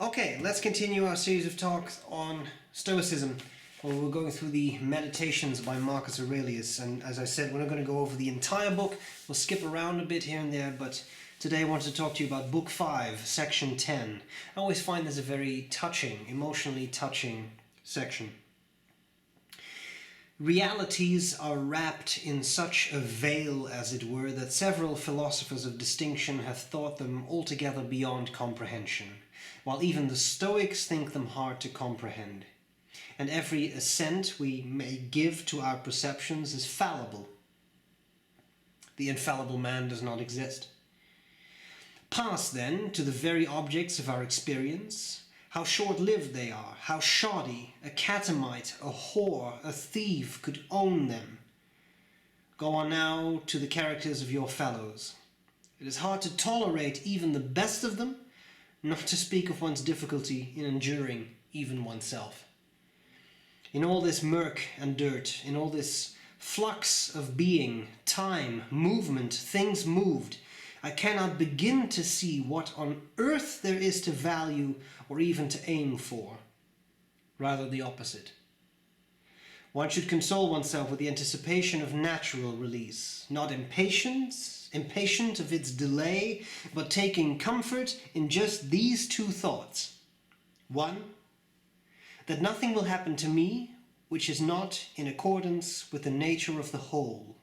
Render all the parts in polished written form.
Okay, let's continue our series of talks on Stoicism, where we're going through the Meditations by Marcus Aurelius. And as I said, we're not going to go over the entire book. We'll skip around a bit here and there, but today I want to talk to you about Book 5, Section 10. I always find this a very touching, emotionally touching section. Realities are wrapped in such a veil, as it were, that several philosophers of distinction have thought them altogether beyond comprehension, while even the Stoics think them hard to comprehend. And every assent we may give to our perceptions is fallible. The infallible man does not exist. Pass, then, to the very objects of our experience. How short-lived they are, how shoddy a catamite, a whore, a thief could own them. Go on now to the characters of your fellows. It is hard to tolerate even the best of them, not to speak of one's difficulty in enduring even oneself. In all this murk and dirt, in all this flux of being, time, movement, things moved, I cannot begin to see what on earth there is to value or even to aim for. Rather the opposite. One should console oneself with the anticipation of natural release, not impatient of its delay, but taking comfort in just these two thoughts. One, that nothing will happen to me which is not in accordance with the nature of the whole.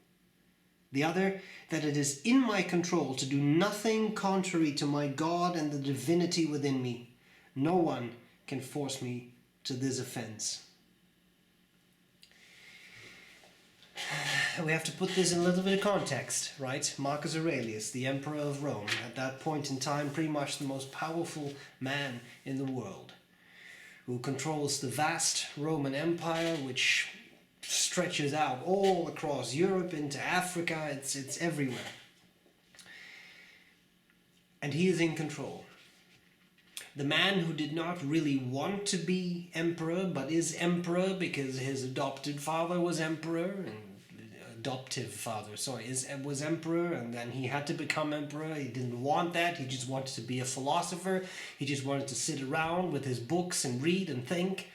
The other, that it is in my control to do nothing contrary to my God and the divinity within me. No one can force me to this offense. We have to put this in a little bit of context, right? Marcus Aurelius, the Emperor of Rome, at that point in time pretty much the most powerful man in the world, who controls the vast Roman Empire, which stretches out all across Europe into Africa. It's everywhere. And he is in control. The man who did not really want to be emperor, but is emperor because his adopted father was emperor, was emperor, and then he had to become emperor. He didn't want that. He just wanted to be a philosopher. He just wanted to sit around with his books and read and think.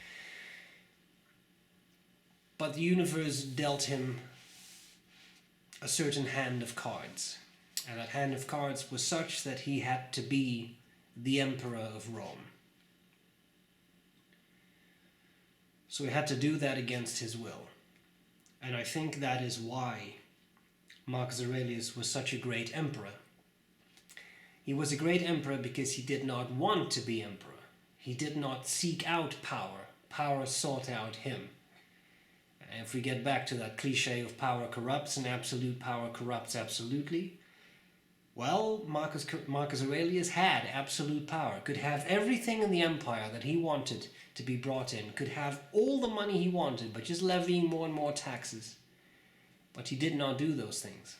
But the universe dealt him a certain hand of cards. And that hand of cards was such that he had to be the Emperor of Rome. So he had to do that against his will. And I think that is why Marcus Aurelius was such a great emperor. He was a great emperor because he did not want to be emperor. He did not seek out power. Power sought out him. And if we get back to that cliche of power corrupts and absolute power corrupts absolutely, well, Marcus Aurelius had absolute power, could have everything in the empire that he wanted to be brought in, could have all the money he wanted, but just levying more and more taxes. But he did not do those things.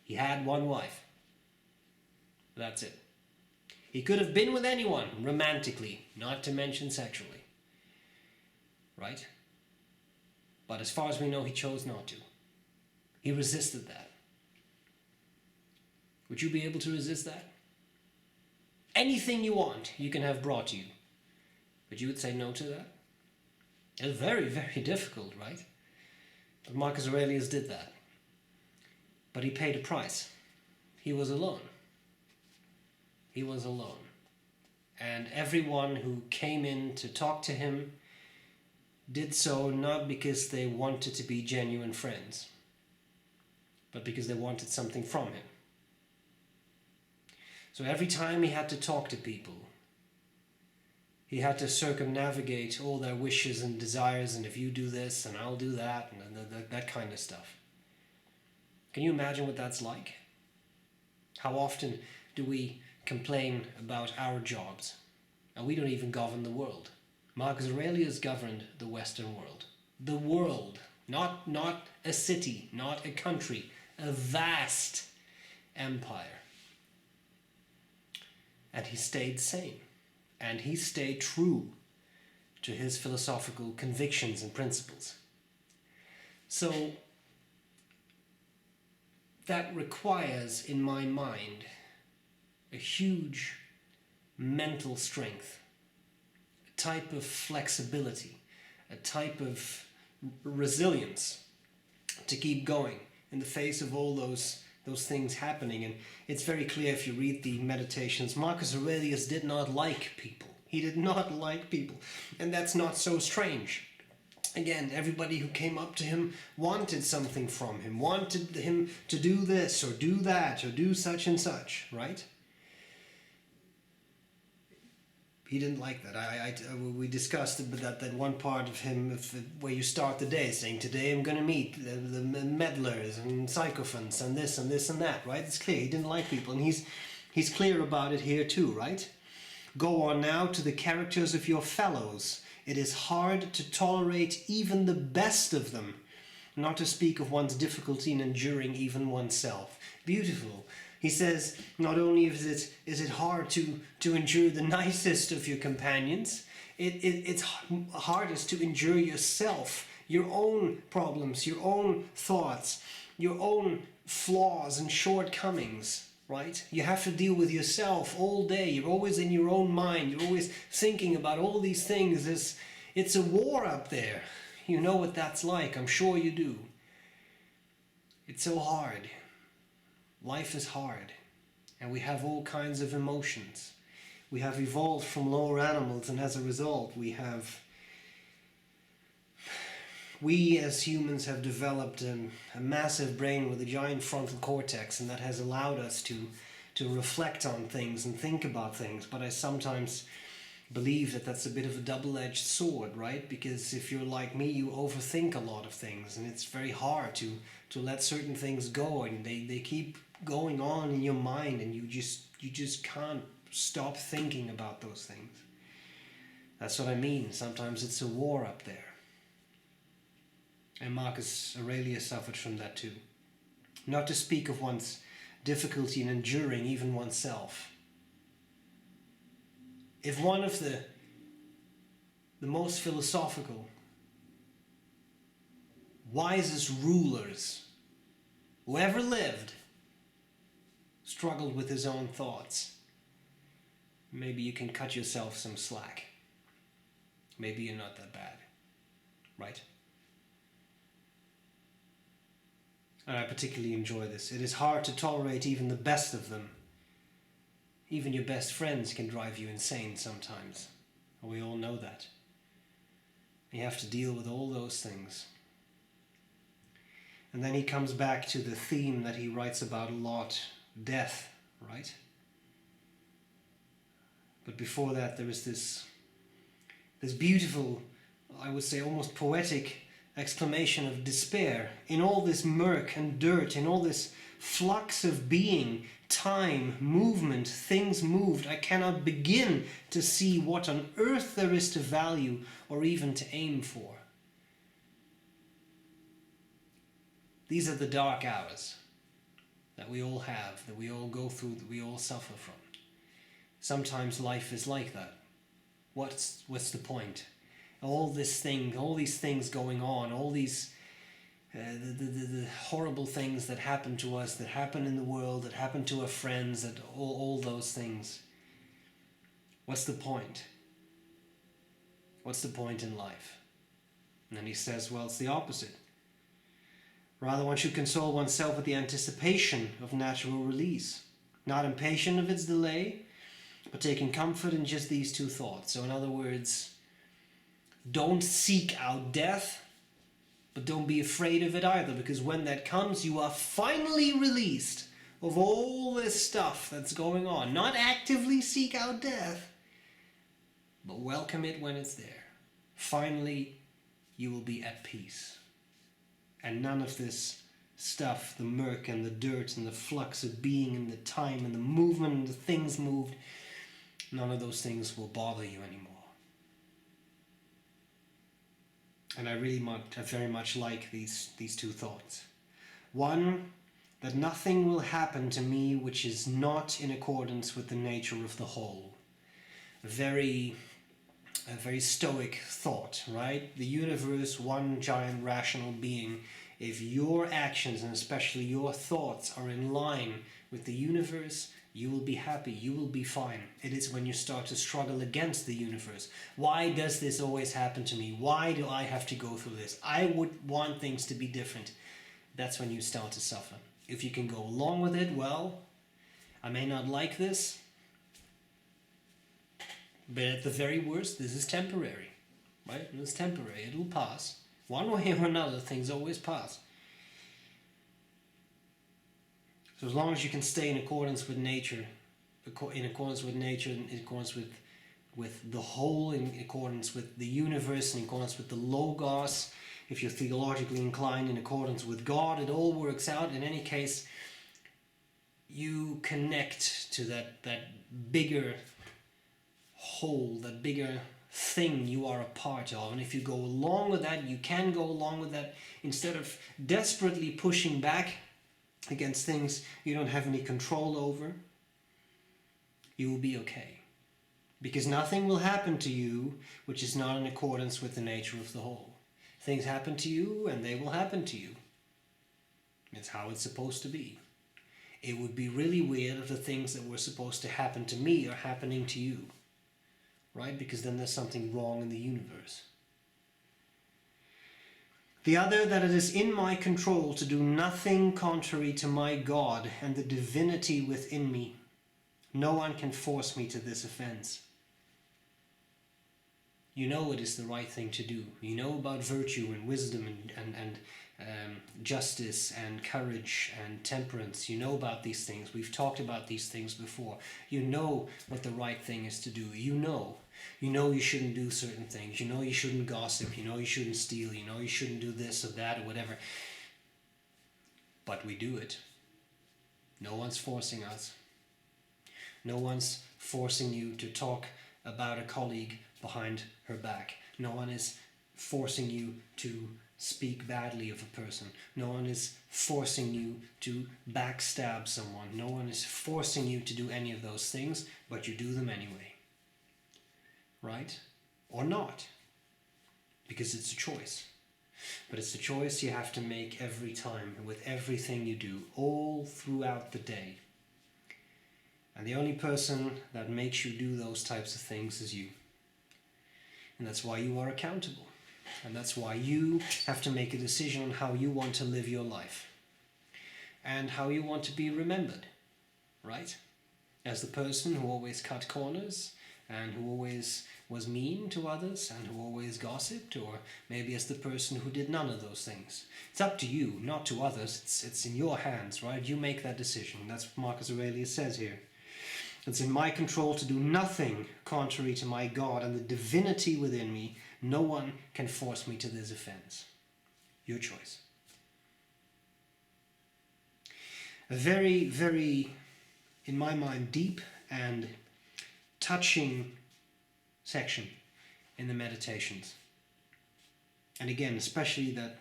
He had one wife. That's it. He could have been with anyone, romantically, not to mention sexually. Right? But as far as we know, he chose not to. He resisted that. Would you be able to resist that? Anything you want, you can have brought to you. But you would say no to that? It's very, very difficult, right? But Marcus Aurelius did that. But he paid a price. He was alone. He was alone. And everyone who came in to talk to him did so not because they wanted to be genuine friends, but because they wanted something from him. So every time he had to talk to people, he had to circumnavigate all their wishes and desires, and if you do this, and I'll do that, and that kind of stuff. Can you imagine what that's like? How often do we complain about our jobs, and we don't even govern the world? Marcus Aurelius governed the Western world. The world, not a city, not a country, a vast empire. And he stayed sane. And he stayed true to his philosophical convictions and principles. So that requires, in my mind, a huge mental strength, a type of flexibility, a type of resilience to keep going in the face of all those things happening. And it's very clear if you read the Meditations, Marcus Aurelius did not like people. He did not like people. And that's not so strange. Again, everybody who came up to him wanted something from him, wanted him to do this or do that or do such and such, right? He didn't like that. We discussed that one part of him where you start the day saying, today I'm going to meet the meddlers and sycophants and this and this and that, right? It's clear he didn't like people, and he's clear about it here too, right? Go on now to the characters of your fellows. It is hard to tolerate even the best of them, not to speak of one's difficulty in enduring even oneself. Beautiful. He says, not only is it hard to endure the nicest of your companions, it's hardest to endure yourself, your own problems, your own thoughts, your own flaws and shortcomings, right? You have to deal with yourself all day. You're always in your own mind. You're always thinking about all these things. It's a war up there. You know what that's like. I'm sure you do. It's so hard. Life is hard, and we have all kinds of emotions. We have evolved from lower animals, and as a result, we as humans have developed a massive brain with a giant frontal cortex, and that has allowed us to reflect on things and think about things. But I sometimes believe that that's a bit of a double-edged sword, right? Because if you're like me, you overthink a lot of things, and it's very hard to let certain things go, and they keep going on in your mind, and you just can't stop thinking about those things. That's what I mean. Sometimes it's a war up there. And Marcus Aurelius suffered from that too. Not to speak of one's difficulty in enduring even oneself. If one of the most philosophical, wisest rulers who ever lived struggled with his own thoughts, maybe you can cut yourself some slack. Maybe you're not that bad, right? And I particularly enjoy this. It is hard to tolerate even the best of them. Even your best friends can drive you insane sometimes. We all know that. You have to deal with all those things. And then he comes back to the theme that he writes about a lot, death, right? But before that, there is this beautiful, I would say almost poetic exclamation of despair. In all this murk and dirt, in all this flux of being, time, movement, things moved, I cannot begin to see what on earth there is to value or even to aim for. These are the dark hours that we all have, that we all go through, that we all suffer from. Sometimes life is like that. What's the point? All these things going on, all these the horrible things that happen to us, that happen in the world, that happen to our friends, that all those things. What's the point? What's the point in life? And then he says, well, it's the opposite. Rather, one should console oneself with the anticipation of natural release, not impatient of its delay, but taking comfort in just these two thoughts. So in other words, don't seek out death, but don't be afraid of it either, because when that comes, you are finally released of all this stuff that's going on. Not actively seek out death, but welcome it when it's there. Finally, you will be at peace. And none of this stuff, the murk and the dirt and the flux of being and the time and the movement and the things moved, none of those things will bother you anymore. And I very much like these two thoughts. One, that nothing will happen to me which is not in accordance with the nature of the whole. A very stoic thought, right? The universe, one giant rational being. If your actions, and especially your thoughts, are in line with the universe, You will be happy, you will be fine. It is when you start to struggle against the universe. Why does this always happen to me? Why do I have to go through this? I would want things to be different. That's when you start to suffer. If you can go along with it, well, I may not like this, but at the very worst, this is temporary, right? It's temporary, it will pass. One way or another, things always pass. So as long as you can stay in accordance with nature, in accordance with the whole, in accordance with the universe, in accordance with the Logos, if you're theologically inclined, in accordance with God, it all works out. In any case, you connect to that bigger whole, that bigger thing you are a part of. And if you go along with that, you can go along with that instead of desperately pushing back against things you don't have any control over. You will be okay. Because nothing will happen to you which is not in accordance with the nature of the whole. Things happen to you and they will happen to you. It's how it's supposed to be. It would be really weird if the things that were supposed to happen to me are happening to you. Right? Because then there's something wrong in the universe. The other, that it is in my control to do nothing contrary to my God and the divinity within me. No one can force me to this offense. You know it is the right thing to do. You know about virtue and wisdom and justice and courage and temperance. You know about these things. We've talked about these things before. You know what the right thing is to do. You know you shouldn't do certain things. You know you shouldn't gossip. You know you shouldn't steal. You know you shouldn't do this or that or whatever. But we do it. No one's forcing us. No one's forcing you to talk about a colleague behind her back. No one is forcing you to speak badly of a person. No one is forcing you to backstab someone. No one is forcing you to do any of those things, but you do them anyway. Right? Or not. Because it's a choice. But it's a choice you have to make every time, with everything you do, all throughout the day. And the only person that makes you do those types of things is you. And that's why you are accountable. And that's why you have to make a decision on how you want to live your life. And how you want to be remembered. Right? As the person who always cut corners, and who always was mean to others, and who always gossiped, or maybe as the person who did none of those things. It's up to you, not to others. It's in your hands, right? You make that decision. That's what Marcus Aurelius says here. It's in my control to do nothing contrary to my God and the divinity within me. No one can force me to this offense. Your choice. A very, very, in my mind, deep and touching section in the meditations. And again, especially that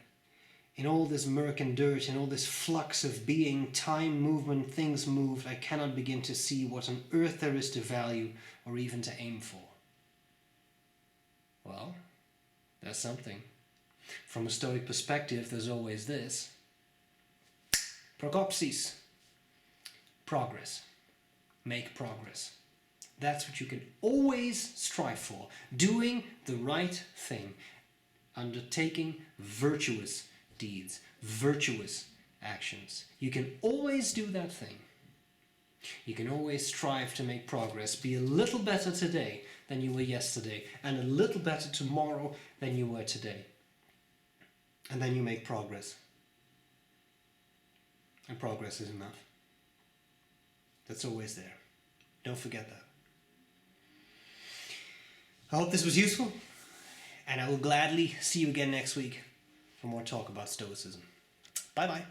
in all this murk and dirt, in all this flux of being, time, movement, things moved, I cannot begin to see what on earth there is to value or even to aim for. Well, that's something. From a Stoic perspective, there's always this. Prokopsis. Progress. Make progress. That's what you can always strive for. Doing the right thing. Undertaking virtuous deeds, virtuous actions. You can always do that thing. You can always strive to make progress. Be a little better today than you were yesterday, and a little better tomorrow than you were today. And then you make progress. And progress is enough. That's always there. Don't forget that. I hope this was useful, and I will gladly see you again next week for more talk about Stoicism. Bye-bye.